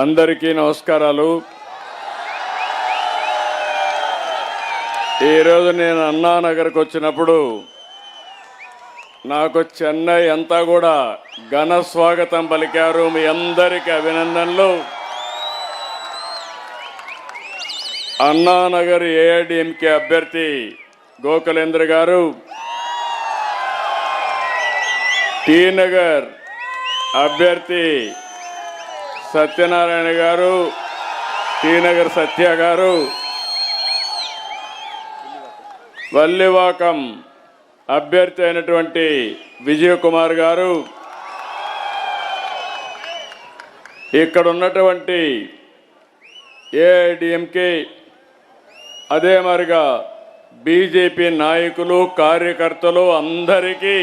అందరికీ నమస్కారాలు. ఈరోజు నేను అన్నానగర్కి వచ్చినప్పుడు నాకు చెన్నై అంతా కూడా ఘన స్వాగతం పలికారు. మీ అందరికీ అభినందనలు. అన్నానగర్ ఏఐడిఎంకే అభ్యర్థి గోకులేంద్ర గారు, టీ నగర్ అభ్యర్థి సత్యనారాయణ గారు, టీ నగర్ సత్య గారు, వల్లివాకం అభ్యర్థి అయినటువంటి విజయ్ కుమార్ గారు, ఇక్కడ ఉన్నటువంటి ఏఐడిఎంకే అదే మరిగా బీజేపీ నాయకులు కార్యకర్తలు అందరికీ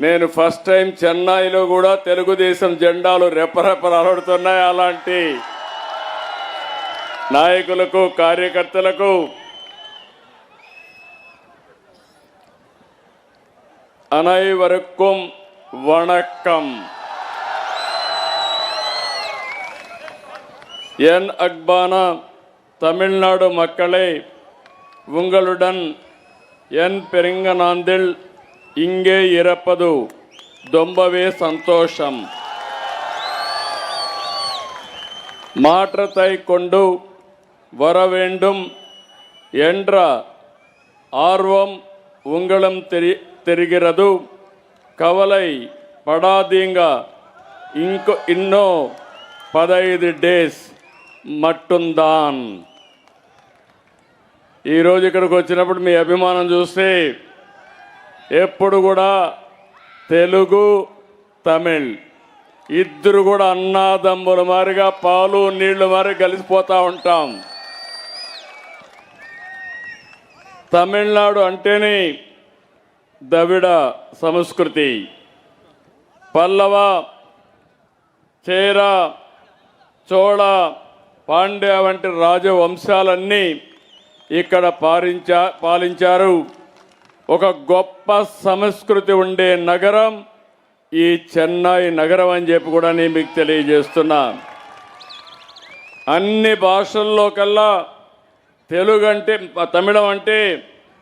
నేను ఫస్ట్ టైం చెన్నైలో కూడా తెలుగుదేశం జెండాలు రెపరెపలాడుతున్నాయి. అలాంటి నాయకులకు కార్యకర్తలకు அனைவருக்கும் வணக்கம். என் அன்பான தமிழ்நாடு மக்களே, உங்களுடன் என் பெருங்கநாந்தில் இங்கே இருப்பது ரொம்பவே சந்தோஷம். மாற்றத்தை கொண்டு வர வேண்டும் என்ற ஆர்வம் உங்களும் தெரிகிறது. கவலை படாதீங்க, இன்னும் 15 డేస్ మట్టుందాన్. ఈరోజు ఇక్కడికి వచ్చినప్పుడు మీ అభిమానం చూస్తే ఎప్పుడు కూడా తెలుగు తమిళ్ ఇద్దరు కూడా అన్నాదమ్ముల మారిగా పాలు నీళ్లు మారి కలిసిపోతూ ఉంటాం. తమిళనాడు అంటేనే ద్రవిడ సంస్కృతి, పల్లవ, చేర, చోళ, పాండ్య వంటి రాజవంశాలన్నీ ఇక్కడ పాలించారు. ఒక గొప్ప సంస్కృతి ఉండే నగరం ఈ చెన్నై నగరం అని చెప్పి కూడా నేను మీకు తెలియజేస్తున్నా. అన్ని భాషల్లో కల్లా తెలుగు అంటే, తమిళం అంటే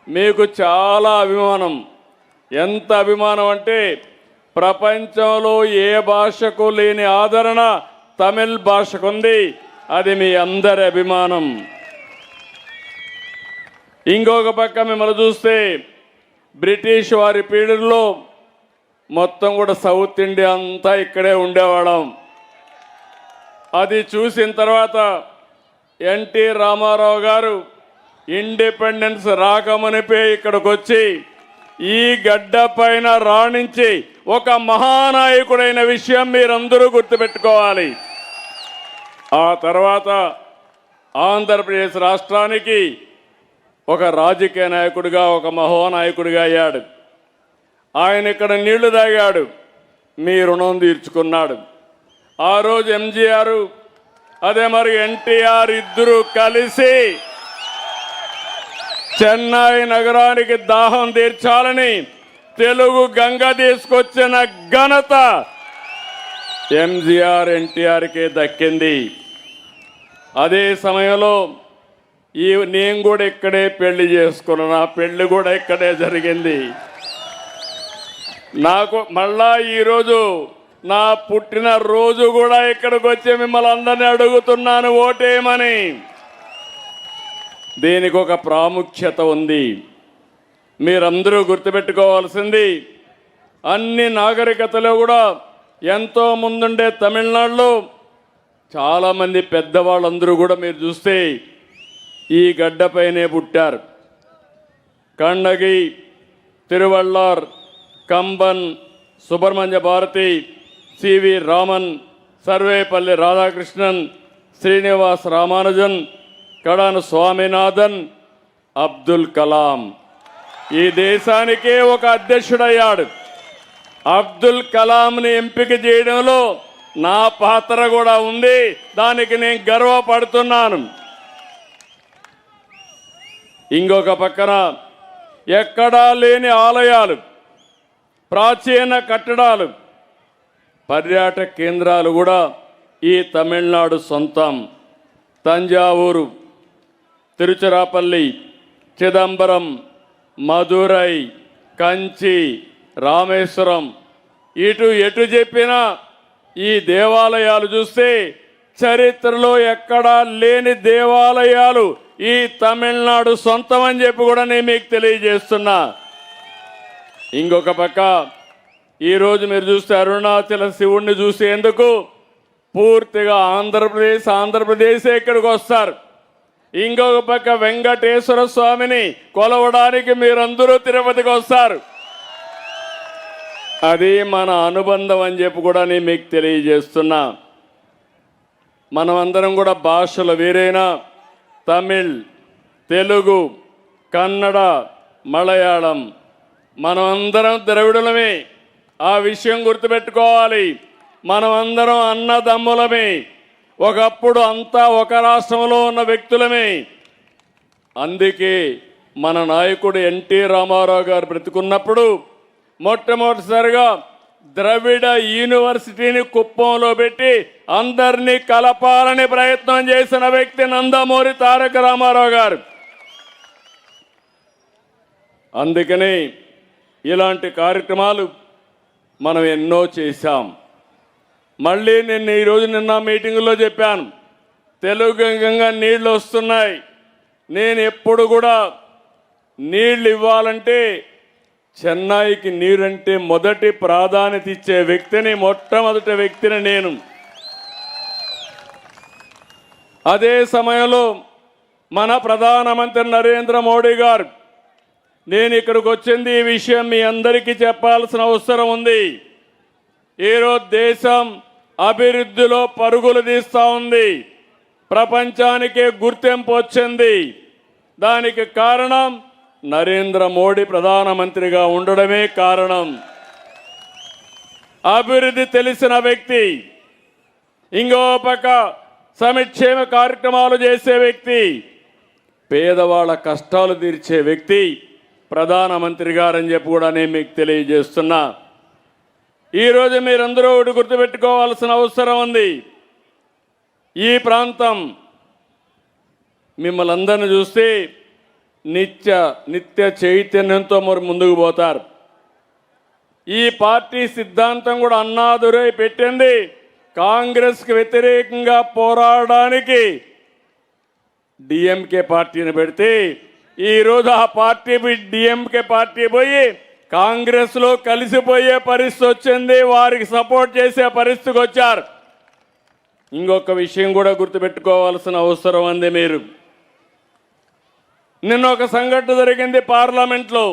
మీకు చాలా అభిమానం. ఎంత అభిమానం అంటే ప్రపంచంలో ఏ భాషకు లేని ఆదరణ తమిళ్ భాషకు ఉంది. అది మీ అందరి అభిమానం. ఇంకొక పక్క మిమ్మల్ని చూస్తే బ్రిటిష్ వారి పీరియడ్లో మొత్తం కూడా సౌత్ ఇండియా అంతా ఇక్కడే ఉండేవాళ్ళం. అది చూసిన తర్వాత ఎన్టీ రామారావు గారు ఇండిపెండెన్స్ రాకమునిపే ఇక్కడికి వచ్చి ఈ గడ్డ పైన రాణించి ఒక మహానాయకుడైన విషయం మీరందరూ గుర్తుపెట్టుకోవాలి. ఆ తర్వాత ఆంధ్రప్రదేశ్ రాష్ట్రానికి ఒక రాజకీయ నాయకుడిగా, ఒక మహోనాయకుడిగా అయ్యాడు. ఆయన ఇక్కడ నీళ్లు తాగాడు, మీ రుణం తీర్చుకున్నాడు. ఆ రోజు ఎంజీఆర్ అదే మరి ఎన్టీఆర్ ఇద్దరు కలిసి చెన్నై నగరానికి దాహం తీర్చాలని తెలుగు గంగ తీసుకొచ్చిన ఘనత ఎంజీఆర్ ఎన్టీఆర్కే దక్కింది. అదే సమయంలో నేను కూడా ఇక్కడే పెళ్లి చేసుకున్నా. నా పెళ్లి కూడా ఇక్కడే జరిగింది. నాకు మళ్ళా ఈరోజు నా పుట్టిన రోజు కూడా ఇక్కడికి వచ్చి మిమ్మల్ని అందరినీ అడుగుతున్నాను ఓటేయమని. దీనికి ఒక ప్రాముఖ్యత ఉంది. మీరందరూ గుర్తుపెట్టుకోవాల్సింది, అన్ని నాగరికతలో కూడా ఎంతో ముందుండే తమిళనాడులో చాలామంది పెద్దవాళ్ళందరూ కూడా మీరు చూస్తే ఈ గడ్డపైనే పుట్టారు. కన్నగి, తిరువళ్ళార్, కంబన్, సుబ్రహ్మణ్య భారతి, సివి రామన్, సర్వేపల్లి రాధాకృష్ణన్, శ్రీనివాస్ రామానుజన్, కడాను స్వామినాథన్, అబ్దుల్ కలాం ఈ దేశానికే ఒక అధ్యక్షుడయ్యాడు. అబ్దుల్ కలాంని ఎంపిక చేయడంలో నా పాత్ర కూడా ఉంది. దానికి నేను గర్వపడుతున్నాను. ఇంకొక పక్కన ఎక్కడా లేని ఆలయాలు, ప్రాచీన కట్టడాలు, పర్యాటక కేంద్రాలు కూడా ఈ తమిళనాడు సొంతం. తంజావూరు, తిరుచిరాపల్లి, చిదంబరం, మదురై, కంచి, రామేశ్వరం, ఎటు చెప్పినా ఈ దేవాలయాలు చూస్తే చరిత్రలో ఎక్కడా లేని దేవాలయాలు ఈ తమిళనాడు సొంతం అని చెప్పి కూడా నేను మీకు తెలియజేస్తున్నా. ఇంకొక పక్క ఈరోజు మీరు చూస్తే అరుణాచల శివుణ్ణి చూసేందుకు పూర్తిగా ఆంధ్రప్రదేశ్ ఇక్కడికి వస్తారు. ఇంకొక పక్క వెంకటేశ్వర స్వామిని కొలవడానికి మీరందరూ తిరుపతికి వస్తారు. అది మన అనుబంధం అని చెప్పి కూడా నేను మీకు తెలియజేస్తున్నా. మనమందరం కూడా భాషలు వేరైనా తమిళ్, తెలుగు, కన్నడ, మలయాళం మనమందరం ద్రవిడులమే. ఆ విషయం గుర్తుపెట్టుకోవాలి. మనమందరం అన్నదమ్ములమే. ఒకప్పుడు అంతా ఒక రాష్ట్రంలో ఉన్న వ్యక్తులమే. అందుకే మన నాయకుడు ఎన్టీ రామారావు గారు బ్రతుకున్నప్పుడు మొట్టమొదటిసారిగా ద్రవిడ యూనివర్సిటీని కుప్పంలో పెట్టి అందరినీ కలపాలని ప్రయత్నం చేసిన వ్యక్తి నందమూరి తారక రామారావు గారు. అందుకని ఇలాంటి కార్యక్రమాలు మనం ఎన్నో చేశాం. మళ్ళీ నిన్న మీటింగులో చెప్పాను, తెలుగు గంగా నీళ్లు వస్తున్నాయి. నేను ఎప్పుడు కూడా నీళ్లు ఇవ్వాలంటే చెన్నైకి నీరంటే మొదటి ప్రాధాన్యత ఇచ్చే వ్యక్తిని, మొట్టమొదటి వ్యక్తిని నేను. అదే సమయంలో మన ప్రధానమంత్రి నరేంద్ర మోడీ గారు, నేను ఇక్కడికి వచ్చింది ఈ విషయం మీ అందరికీ చెప్పాల్సిన అవసరం ఉంది. ఈరోజు దేశం అభివృద్ధిలో పరుగులు తీస్తూ ఉంది. ప్రపంచానికే గుర్తింపు వచ్చింది. దానికి కారణం నరేంద్ర మోడీ ప్రధానమంత్రిగా ఉండడమే కారణం. అభివృద్ధి తెలిసిన వ్యక్తి, ఇంకో పక్క సంక్షేమ కార్యక్రమాలు చేసే వ్యక్తి, పేదవాళ్ళ కష్టాలు తీర్చే వ్యక్తి ప్రధానమంత్రి గారని చెప్పి కూడా నేను మీకు తెలియజేస్తున్నా. ఈరోజు మీరందరూ ఒకటి గుర్తుపెట్టుకోవాల్సిన అవసరం ఉంది. ఈ ప్రాంతం మిమ్మల్ని అందరిని చూస్తే నిత్య చైతన్యంతో మరి ముందుకు పోతారు. ఈ పార్టీ సిద్ధాంతం కూడా అన్నాదురై పెట్టింది కాంగ్రెస్కి వ్యతిరేకంగా పోరాడడానికి డిఎంకే పార్టీని పెడితే, ఈరోజు ఆ పార్టీ డిఎంకే పార్టీ పోయి కాంగ్రెస్లో కలిసిపోయే పరిస్థితి వచ్చింది. వారికి సపోర్ట్ చేసే పరిస్థితికి వచ్చారు. ఇంకొక విషయం కూడా గుర్తుపెట్టుకోవాల్సిన అవసరం ఉంది. మీరు నిన్న ఒక సంఘటన జరిగింది పార్లమెంట్లో.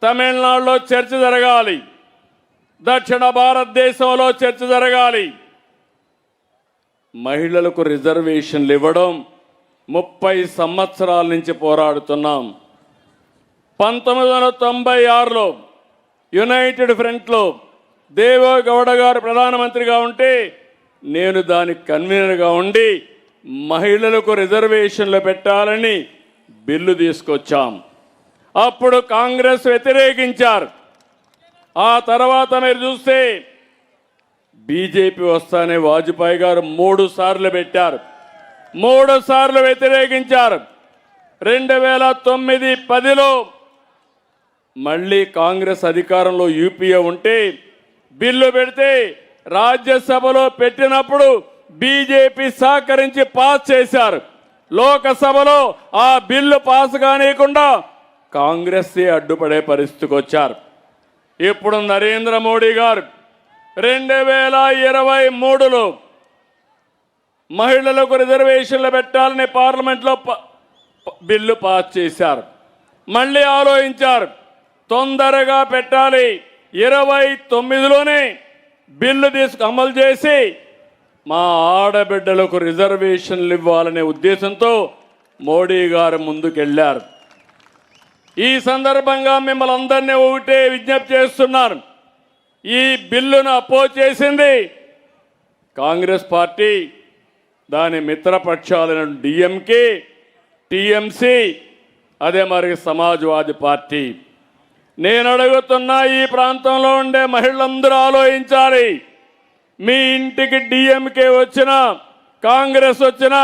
తమిళనాడులో చర్చ జరగాలి, దక్షిణ భారతదేశంలో చర్చ జరగాలి. మహిళలకు రిజర్వేషన్లు ఇవ్వడం 30 సంవత్సరాల నుంచి పోరాడుతున్నాం. 1996లో యునైటెడ్ ఫ్రంట్లో దేవేగౌడ గారు ప్రధానమంత్రిగా ఉంటే నేను దానికి కన్వీనర్గా ఉండి మహిళలకు రిజర్వేషన్లు పెట్టాలని బిల్లు తీసుకొచ్చాం. అప్పుడు కాంగ్రెస్ వ్యతిరేకించారు. ఆ తర్వాత మీరు చూస్తే బీజేపీ వస్తానే వాజ్పేయి గారు 3 సార్లు పెట్టారు, 3 సార్లు వ్యతిరేకించారు. 2009-10లో మళ్ళీ కాంగ్రెస్ అధికారంలో యూపీఏ ఉంటే బిల్లు పెడితే రాజ్యసభలో పెట్టినప్పుడు బీజేపీ సహకరించి పాస్ చేశారు. లోకసభలో ఆ బిల్లు పాస్ కానియకుండా కాంగ్రెస్ అడ్డుపడే పరిస్థితికి వచ్చారు. ఇప్పుడు నరేంద్ర మోడీ గారు 2023లో మహిళలకు రిజర్వేషన్లు పెట్టాలని పార్లమెంట్లో బిల్లు పాస్ చేశారు. మళ్ళీ ఆలోచించారు, తొందరగా పెట్టాలి, 29లోనే బిల్లు అమలు చేసి మా ఆడబిడ్డలకు రిజర్వేషన్లు ఇవ్వాలనే ఉద్దేశంతో మోడీ గారు ముందుకెళ్లారు. ఈ సందర్భంగా మిమ్మల్ని అందరినీ ఒకటే విజ్ఞప్తి చేస్తున్నాను, ఈ బిల్లును అపోజ్ చేసింది కాంగ్రెస్ పార్టీ, దాని మిత్రపక్షాలైన డిఎంకే, టీఎంసీ, అదే మరి సమాజ్వాదీ పార్టీ. నేను అడుగుతున్నా, ఈ ప్రాంతంలో ఉండే మహిళలందరూ ఆలోచించాలి. మీ ఇంటికి డిఎంకే వచ్చినా కాంగ్రెస్ వచ్చినా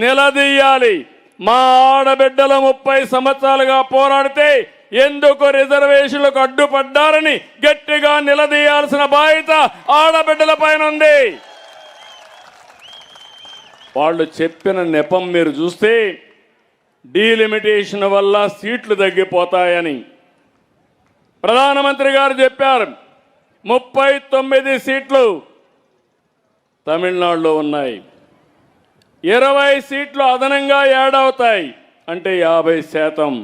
నిలదీయాలి. మా ఆడబిడ్డలు 30 సంవత్సరాలుగా పోరాడితే ఎందుకు రిజర్వేషన్లకు అడ్డుపడ్డారని గట్టిగా నిలదీయాల్సిన బాధ్యత ఆడబిడ్డల పైన ఉంది. వాళ్ళు చెప్పిన నెపం మీరు చూస్తే డీలిమిటేషన్ వల్ల సీట్లు తగ్గిపోతాయని ప్రధానమంత్రి గారు చెప్పారు. 39 సీట్లు తమిళనాడులో ఉన్నాయి, 20 సీట్లు అదనంగా యాడ్ అవుతాయి, అంటే 50%.